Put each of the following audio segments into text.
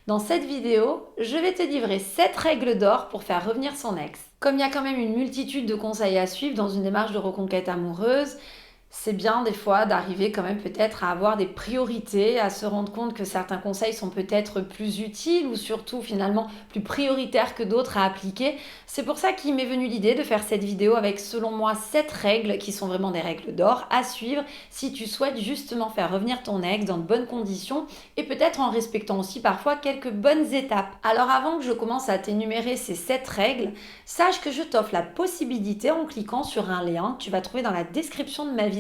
Dans cette vidéo, je vais te livrer 7 règles d'or pour faire revenir son ex. Comme il y a quand même une multitude de conseils à suivre dans une démarche de reconquête amoureuse, c'est bien des fois d'arriver quand même peut-être à avoir des priorités, à se rendre compte que certains conseils sont peut-être plus utiles ou surtout finalement plus prioritaires que d'autres à appliquer. C'est pour ça qu'il m'est venu l'idée de faire cette vidéo avec selon moi 7 règles qui sont vraiment des règles d'or à suivre si tu souhaites justement faire revenir ton ex dans de bonnes conditions et peut-être en respectant aussi parfois quelques bonnes étapes. Alors avant que je commence à t'énumérer ces 7 règles, sache que je t'offre la possibilité en cliquant sur un lien que tu vas trouver dans la description de ma vidéo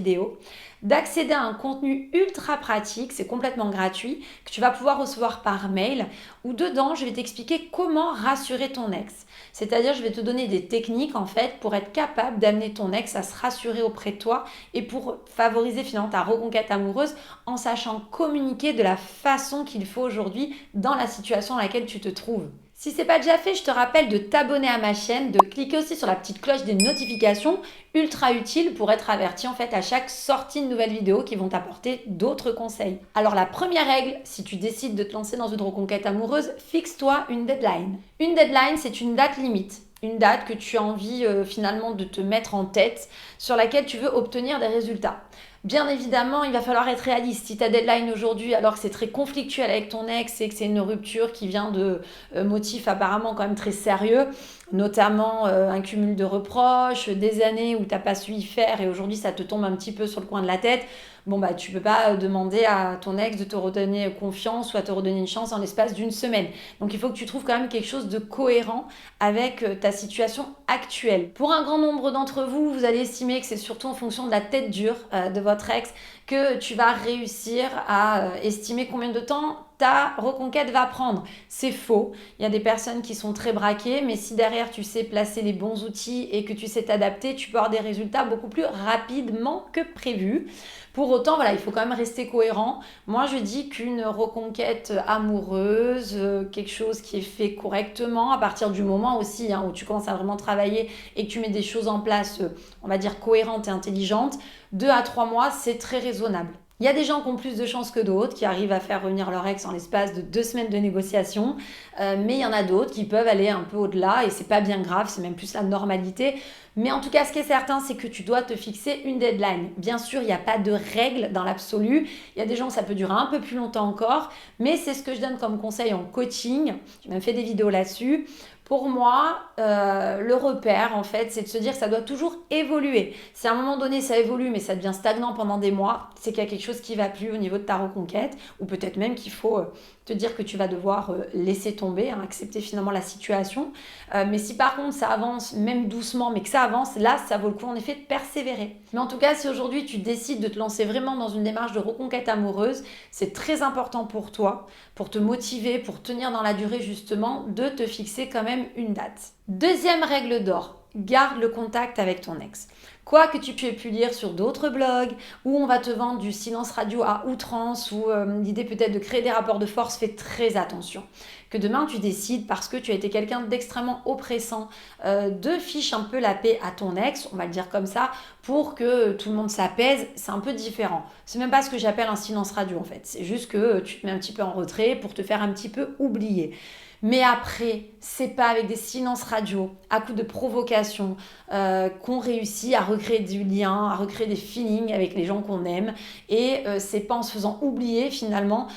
d'accéder à un contenu ultra pratique, c'est complètement gratuit, que tu vas pouvoir recevoir par mail, où dedans je vais t'expliquer comment rassurer ton ex. C'est-à-dire je vais te donner des techniques en fait pour être capable d'amener ton ex à se rassurer auprès de toi et pour favoriser finalement ta reconquête amoureuse en sachant communiquer de la façon qu'il faut aujourd'hui dans la situation dans laquelle tu te trouves. Si ce n'est pas déjà fait, je te rappelle de t'abonner à ma chaîne, de cliquer aussi sur la petite cloche des notifications, ultra utile pour être averti en fait à chaque sortie de nouvelles vidéos qui vont t'apporter d'autres conseils. Alors la première règle, si tu décides de te lancer dans une reconquête amoureuse, fixe-toi une deadline. Une deadline, c'est une date limite. Une date que tu as envie finalement de te mettre en tête, sur laquelle tu veux obtenir des résultats. Bien évidemment, il va falloir être réaliste. Si ta deadline aujourd'hui, alors que c'est très conflictuel avec ton ex et que c'est une rupture qui vient de motifs apparemment quand même très sérieux, notamment un cumul de reproches, des années où tu n'as pas su y faire et aujourd'hui ça te tombe un petit peu sur le coin de la tête, bon bah tu peux pas demander à ton ex de te redonner confiance ou à te redonner une chance en l'espace d'une semaine. Donc il faut que tu trouves quand même quelque chose de cohérent avec ta situation actuelle. Pour un grand nombre d'entre vous, vous allez estimer que c'est surtout en fonction de la tête dure de votre ex que tu vas réussir à estimer combien de temps ta reconquête va prendre. C'est faux. Il y a des personnes qui sont très braquées, mais si derrière tu sais placer les bons outils et que tu sais t'adapter, tu peux avoir des résultats beaucoup plus rapidement que prévu. Pour autant, voilà, il faut quand même rester cohérent. Moi, je dis qu'une reconquête amoureuse, quelque chose qui est fait correctement, à partir du moment aussi où tu commences à vraiment travailler et que tu mets des choses en place, on va dire cohérentes et intelligentes, 2 à 3 mois, c'est très raisonnable. Il y a des gens qui ont plus de chances que d'autres, qui arrivent à faire revenir leur ex en l'espace de 2 semaines de négociation, mais il y en a d'autres qui peuvent aller un peu au-delà et c'est pas bien grave, c'est même plus la normalité. Mais en tout cas, ce qui est certain, c'est que tu dois te fixer une deadline. Bien sûr, il n'y a pas de règle dans l'absolu. Il y a des gens, ça peut durer un peu plus longtemps encore, mais c'est ce que je donne comme conseil en coaching. J'ai même fait des vidéos là-dessus. Pour moi, le repère, en fait, c'est de se dire que ça doit toujours évoluer. Si à un moment donné, ça évolue, mais ça devient stagnant pendant des mois, c'est qu'il y a quelque chose qui ne va plus au niveau de ta reconquête, ou peut-être même qu'il faut te dire que tu vas devoir laisser tomber, accepter finalement la situation. Mais si par contre, ça avance, même doucement, mais que ça avance, là, ça vaut le coup, en effet, de persévérer. Mais en tout cas, si aujourd'hui, tu décides de te lancer vraiment dans une démarche de reconquête amoureuse, c'est très important pour toi, pour te motiver, pour tenir dans la durée, justement, de te fixer quand même une date. Deuxième règle d'or, garde le contact avec ton ex. Quoi que tu aies pu lire sur d'autres blogs où on va te vendre du silence radio à outrance ou l'idée peut-être de créer des rapports de force, fais très attention. Que demain tu décides, parce que tu as été quelqu'un d'extrêmement oppressant, de ficher un peu la paix à ton ex, on va le dire comme ça, pour que tout le monde s'apaise, c'est un peu différent. C'est même pas ce que j'appelle un silence radio en fait. C'est juste que tu te mets un petit peu en retrait pour te faire un petit peu oublier. Mais après, c'est pas avec des silences radio, à coup de provocation, qu'on réussit à recréer du lien, à recréer des feelings avec les gens qu'on aime. Et c'est pas en se faisant oublier finalement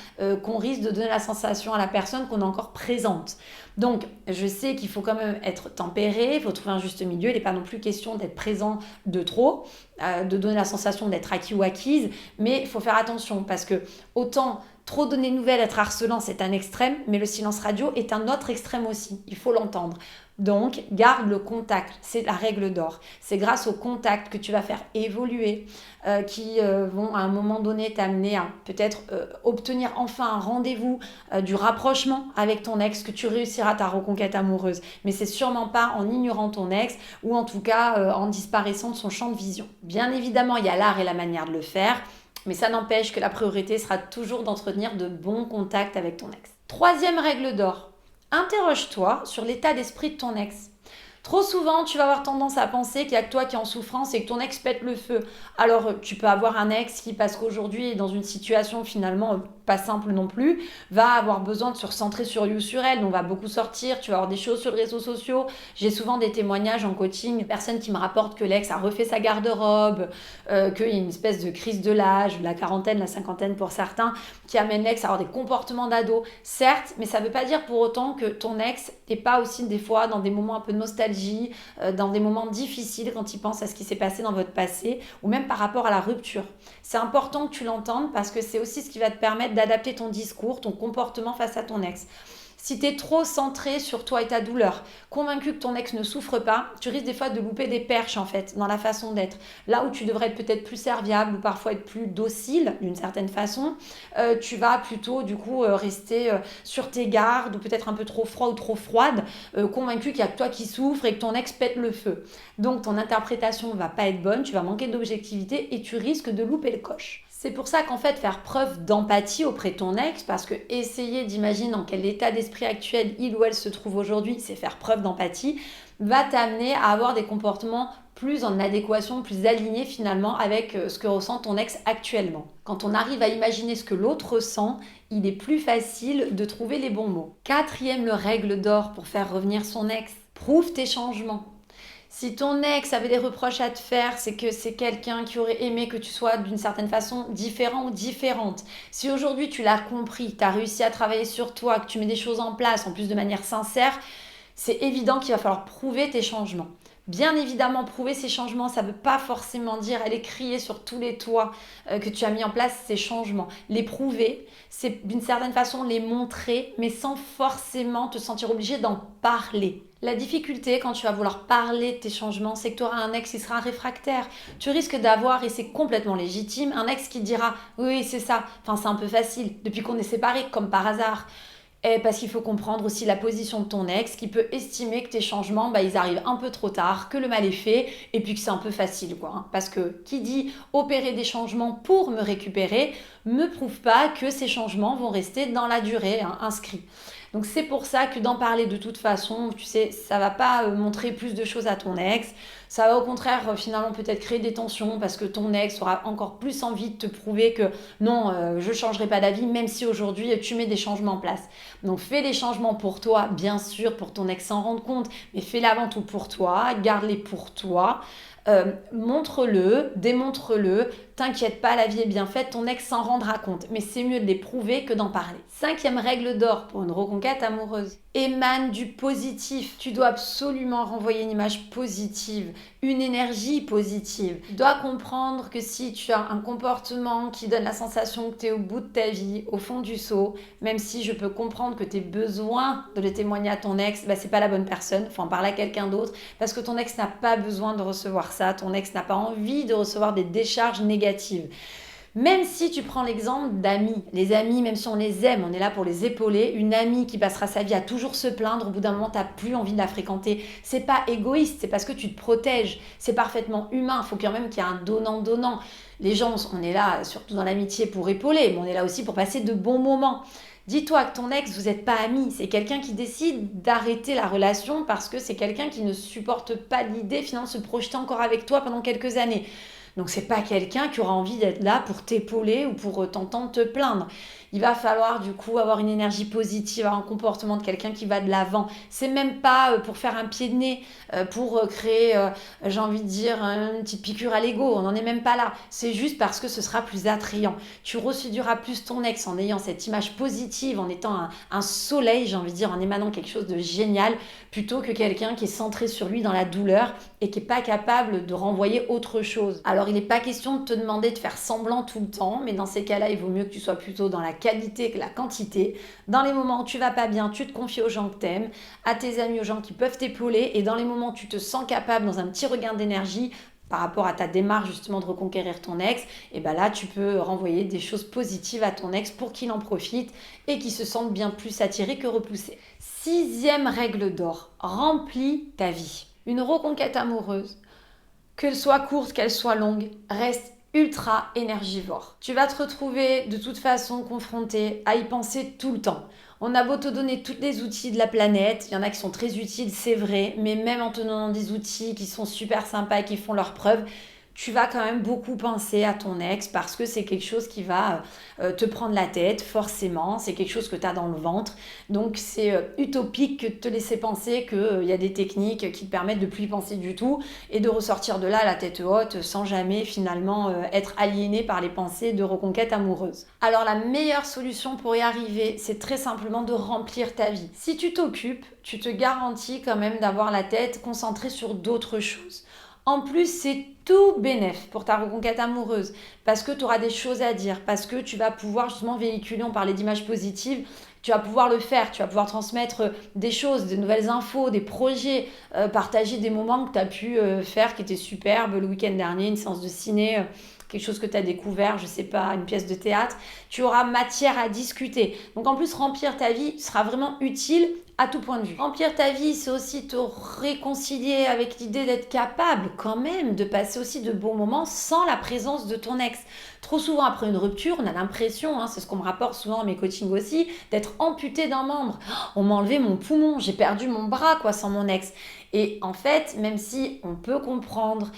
qu'on risque de donner la sensation à la personne qu'on est encore présente. Donc, je sais qu'il faut quand même être tempéré, il faut trouver un juste milieu. Il n'est pas non plus question d'être présent de trop, de donner la sensation d'être acquis ou acquise, mais il faut faire attention parce que autant trop donner de nouvelles, être harcelant, c'est un extrême, mais le silence radio est un autre extrême aussi. Il faut l'entendre. Donc, garde le contact. C'est la règle d'or. C'est grâce au contact que tu vas faire évoluer, qui vont à un moment donné t'amener à peut-être obtenir enfin un rendez-vous, du rapprochement avec ton ex, que tu réussiras ta reconquête amoureuse. Mais c'est sûrement pas en ignorant ton ex ou en tout cas en disparaissant de son champ de vision. Bien évidemment, il y a l'art et la manière de le faire. Mais ça n'empêche que la priorité sera toujours d'entretenir de bons contacts avec ton ex. Troisième règle d'or, interroge-toi sur l'état d'esprit de ton ex. Trop souvent, tu vas avoir tendance à penser qu'il n'y a que toi qui es en souffrance et que ton ex pète le feu. Alors, tu peux avoir un ex qui, parce qu'aujourd'hui, est dans une situation finalement pas simple non plus, va avoir besoin de se recentrer sur lui ou sur elle. Donc, on va beaucoup sortir, tu vas avoir des choses sur les réseaux sociaux. J'ai souvent des témoignages en coaching, personnes qui me rapportent que l'ex a refait sa garde-robe, qu'il y a une espèce de crise de l'âge, de la quarantaine, la cinquantaine pour certains, qui amène l'ex à avoir des comportements d'ado. Certes, mais ça ne veut pas dire pour autant que ton ex n'est pas aussi des fois dans des moments un peu de nostalgie, dans des moments difficiles quand il pense à ce qui s'est passé dans votre passé, ou même par rapport à la rupture. C'est important que tu l'entendes parce que c'est aussi ce qui va te permettre d'adapter ton discours, ton comportement face à ton ex. Si tu es trop centré sur toi et ta douleur, convaincu que ton ex ne souffre pas, tu risques des fois de louper des perches en fait dans la façon d'être. Là où tu devrais être peut-être plus serviable ou parfois être plus docile d'une certaine façon, tu vas plutôt du coup rester sur tes gardes ou peut-être un peu trop froid ou trop froide, convaincu qu'il n'y a que toi qui souffre et que ton ex pète le feu. Donc ton interprétation ne va pas être bonne, tu vas manquer d'objectivité et tu risques de louper le coche. C'est pour ça qu'en fait, faire preuve d'empathie auprès de ton ex, parce que essayer d'imaginer dans quel état d'esprit actuel il ou elle se trouve aujourd'hui, c'est faire preuve d'empathie, va t'amener à avoir des comportements plus en adéquation, plus alignés finalement avec ce que ressent ton ex actuellement. Quand on arrive à imaginer ce que l'autre ressent, il est plus facile de trouver les bons mots. Quatrième règle d'or pour faire revenir son ex, prouve tes changements. Si ton ex avait des reproches à te faire, c'est que c'est quelqu'un qui aurait aimé que tu sois d'une certaine façon différent ou différente. Si aujourd'hui tu l'as compris, tu as réussi à travailler sur toi, que tu mets des choses en place, en plus de manière sincère, c'est évident qu'il va falloir prouver tes changements. Bien évidemment, prouver ces changements, ça ne veut pas forcément dire aller crier sur tous les toits que tu as mis en place ces changements. Les prouver, c'est d'une certaine façon les montrer, mais sans forcément te sentir obligé d'en parler. La difficulté quand tu vas vouloir parler de tes changements, c'est que tu auras un ex qui sera réfractaire. Tu risques d'avoir, et c'est complètement légitime, un ex qui dira « oui, c'est ça, enfin c'est un peu facile, depuis qu'on est séparés, comme par hasard ». Et parce qu'il faut comprendre aussi la position de ton ex qui peut estimer que tes changements, ils arrivent un peu trop tard, que le mal est fait et puis que c'est un peu facile, quoi. Parce que qui dit opérer des changements pour me récupérer, me prouve pas que ces changements vont rester dans la durée, inscrits. Donc c'est pour ça que d'en parler de toute façon, tu sais, ça va pas montrer plus de choses à ton ex. Ça va au contraire finalement peut-être créer des tensions parce que ton ex aura encore plus envie de te prouver que non, je ne changerai pas d'avis même si aujourd'hui tu mets des changements en place. Donc fais des changements pour toi, bien sûr, pour ton ex s'en rendre compte, mais fais-les avant tout pour toi, garde-les pour toi. Montre-le, démontre-le, t'inquiète pas, la vie est bien faite, ton ex s'en rendra compte, mais c'est mieux de les prouver que d'en parler. Cinquième règle d'or pour une reconquête amoureuse, émane du positif. Tu dois absolument renvoyer une image positive, une énergie positive. Tu dois comprendre que si tu as un comportement qui donne la sensation que tu es au bout de ta vie, au fond du seau, même si je peux comprendre que tu aies besoin de le témoigner à ton ex, c'est pas la bonne personne, il faut en parler à quelqu'un d'autre, parce que ton ex n'a pas besoin de recevoir ça, ton ex n'a pas envie de recevoir des décharges négatives. Même si tu prends l'exemple d'amis, les amis, même si on les aime, on est là pour les épauler, une amie qui passera sa vie à toujours se plaindre, au bout d'un moment, tu n'as plus envie de la fréquenter. C'est pas égoïste, c'est parce que tu te protèges. C'est parfaitement humain, il faut quand même qu'il y ait un donnant-donnant. Les gens, on est là, surtout dans l'amitié, pour épauler, mais on est là aussi pour passer de bons moments. Dis-toi que ton ex, vous n'êtes pas amis, c'est quelqu'un qui décide d'arrêter la relation parce que c'est quelqu'un qui ne supporte pas l'idée finalement de se projeter encore avec toi pendant quelques années. Donc c'est pas quelqu'un qui aura envie d'être là pour t'épauler ou pour t'entendre te plaindre. Il va falloir du coup avoir une énergie positive, avoir un comportement de quelqu'un qui va de l'avant. C'est même pas pour faire un pied de nez, pour créer, j'ai envie de dire, une petite piqûre à l'ego. On n'en est même pas là. C'est juste parce que ce sera plus attrayant. Tu reséduiras plus ton ex en ayant cette image positive, en étant un soleil, j'ai envie de dire, en émanant quelque chose de génial, plutôt que quelqu'un qui est centré sur lui dans la douleur et qui n'est pas capable de renvoyer autre chose. Alors il n'est pas question de te demander de faire semblant tout le temps, mais dans ces cas-là, il vaut mieux que tu sois plutôt dans la qualité que la quantité. Dans les moments où tu vas pas bien, tu te confies aux gens que t'aimes, à tes amis, aux gens qui peuvent t'épauler, et dans les moments où tu te sens capable, dans un petit regain d'énergie, par rapport à ta démarche justement de reconquérir ton ex, et là tu peux renvoyer des choses positives à ton ex pour qu'il en profite et qu'il se sente bien plus attiré que repoussé. Sixième règle d'or, remplis ta vie. Une reconquête amoureuse, qu'elle soit courte, qu'elle soit longue, reste ultra énergivore. Tu vas te retrouver de toute façon confronté à y penser tout le temps. On a beau te donner tous les outils de la planète, il y en a qui sont très utiles, c'est vrai, mais même en te donnant des outils qui sont super sympas et qui font leurs preuves, tu vas quand même beaucoup penser à ton ex parce que c'est quelque chose qui va te prendre la tête, forcément. C'est quelque chose que tu as dans le ventre. Donc, c'est utopique que de te laisser penser qu'il y a des techniques qui te permettent de ne plus y penser du tout et de ressortir de là la tête haute sans jamais finalement être aliéné par les pensées de reconquête amoureuse. Alors, la meilleure solution pour y arriver, c'est très simplement de remplir ta vie. Si tu t'occupes, tu te garantis quand même d'avoir la tête concentrée sur d'autres choses. En plus, c'est tout bénef pour ta reconquête amoureuse parce que tu auras des choses à dire, parce que tu vas pouvoir justement véhiculer, on parlait d'images positives, tu vas pouvoir le faire, tu vas pouvoir transmettre des choses, des nouvelles infos, des projets, partager des moments que tu as pu faire qui étaient superbes le week-end dernier, une séance de ciné, quelque chose que tu as découvert, je sais pas, une pièce de théâtre, tu auras matière à discuter. Donc en plus, remplir ta vie sera vraiment utile à tout point de vue. Remplir ta vie, c'est aussi te réconcilier avec l'idée d'être capable quand même de passer aussi de bons moments sans la présence de ton ex. Trop souvent après une rupture, on a l'impression, c'est ce qu'on me rapporte souvent dans mes coachings aussi, d'être amputé d'un membre. On m'a enlevé mon poumon, j'ai perdu mon bras sans mon ex. Et en fait, même si on peut comprendre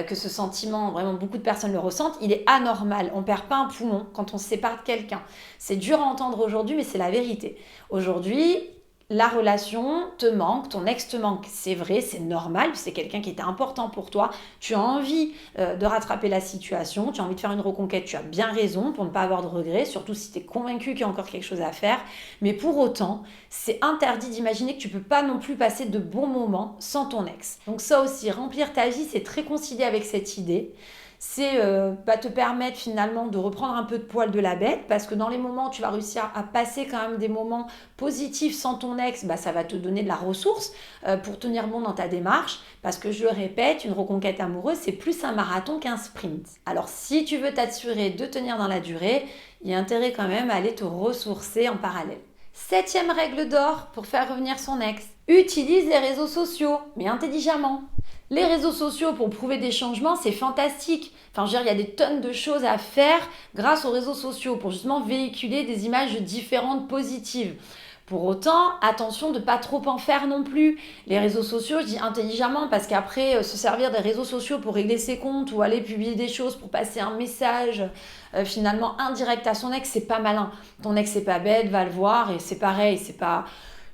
que ce sentiment, vraiment beaucoup de personnes le ressentent, il est anormal. On ne perd pas un poumon quand on se sépare de quelqu'un. C'est dur à entendre aujourd'hui, mais c'est la vérité. Aujourd'hui, la relation te manque, ton ex te manque, c'est vrai, c'est normal, c'est quelqu'un qui était important pour toi, tu as envie de rattraper la situation, tu as envie de faire une reconquête, tu as bien raison pour ne pas avoir de regrets, surtout si tu es convaincu qu'il y a encore quelque chose à faire, mais pour autant, c'est interdit d'imaginer que tu ne peux pas non plus passer de bons moments sans ton ex. Donc ça aussi, remplir ta vie, c'est te réconcilier avec cette idée. C'est te permettre finalement de reprendre un peu de poil de la bête parce que dans les moments où tu vas réussir à passer quand même des moments positifs sans ton ex, ça va te donner de la ressource pour tenir bon dans ta démarche parce que je le répète, une reconquête amoureuse c'est plus un marathon qu'un sprint. Alors si tu veux t'assurer de tenir dans la durée, il y a intérêt quand même à aller te ressourcer en parallèle. 7e règle d'or pour faire revenir son ex. Utilise les réseaux sociaux, mais intelligemment. Les réseaux sociaux pour prouver des changements, c'est fantastique. Enfin, il y a des tonnes de choses à faire grâce aux réseaux sociaux pour justement véhiculer des images différentes, positives. Pour autant, attention de ne pas trop en faire non plus. Les réseaux sociaux, je dis intelligemment parce qu'après, se servir des réseaux sociaux pour régler ses comptes ou aller publier des choses pour passer un message finalement indirect à son ex, c'est pas malin. Ton ex, c'est pas bête, va le voir et c'est pareil, c'est pas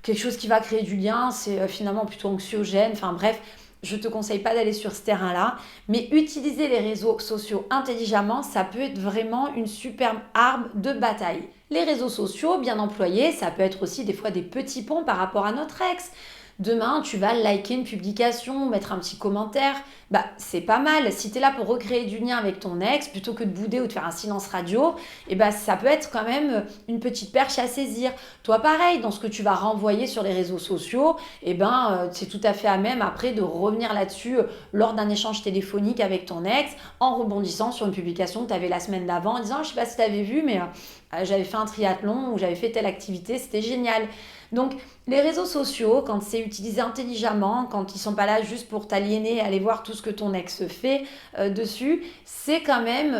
quelque chose qui va créer du lien, c'est finalement plutôt anxiogène. Enfin bref, je ne te conseille pas d'aller sur ce terrain-là, mais utiliser les réseaux sociaux intelligemment, ça peut être vraiment une superbe arme de bataille. Les réseaux sociaux, bien employés, ça peut être aussi des fois des petits ponts par rapport à notre ex. Demain, tu vas liker une publication, mettre un petit commentaire, c'est pas mal. Si tu es là pour recréer du lien avec ton ex, plutôt que de bouder ou de faire un silence radio, ça peut être quand même une petite perche à saisir. Toi, pareil, dans ce que tu vas renvoyer sur les réseaux sociaux, c'est tout à fait à même après de revenir là-dessus lors d'un échange téléphonique avec ton ex, en rebondissant sur une publication que tu avais la semaine d'avant, en disant « je sais pas si tu avais vu, mais j'avais fait un triathlon ou j'avais fait telle activité, c'était génial ». Donc, les réseaux sociaux, quand c'est utilisé intelligemment, quand ils sont pas là juste pour t'aliéner, aller voir tout ce que ton ex fait dessus, c'est quand même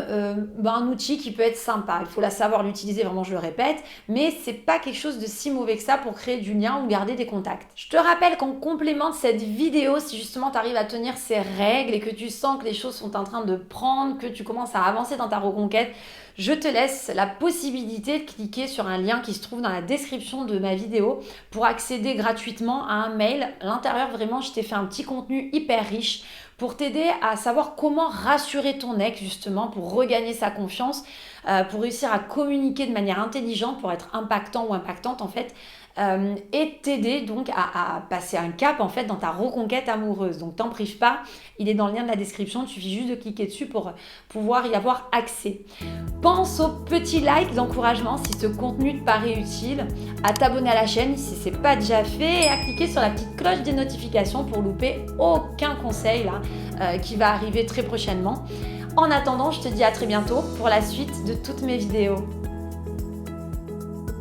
un outil qui peut être sympa. Il faut savoir l'utiliser, vraiment, je le répète, mais c'est pas quelque chose de si mauvais que ça pour créer du lien ou garder des contacts. Je te rappelle qu'en complément de cette vidéo, si justement tu arrives à tenir ces règles et que tu sens que les choses sont en train de prendre, que tu commences à avancer dans ta reconquête, je te laisse la possibilité de cliquer sur un lien qui se trouve dans la description de ma vidéo pour accéder gratuitement à un mail. À l'intérieur, vraiment, je t'ai fait un petit contenu hyper riche pour t'aider à savoir comment rassurer ton ex justement, pour regagner sa confiance, pour réussir à communiquer de manière intelligente, pour être impactant ou impactante en fait, et t'aider donc à passer un cap en fait dans ta reconquête amoureuse. Donc t'en prive pas, il est dans le lien de la description, il suffit juste de cliquer dessus pour pouvoir y avoir accès. Pense au petit like d'encouragement si ce contenu te paraît utile, à t'abonner à la chaîne si ce n'est pas déjà fait et à cliquer sur la petite cloche des notifications pour louper aucun conseil qui va arriver très prochainement. En attendant, je te dis à très bientôt pour la suite de toutes mes vidéos.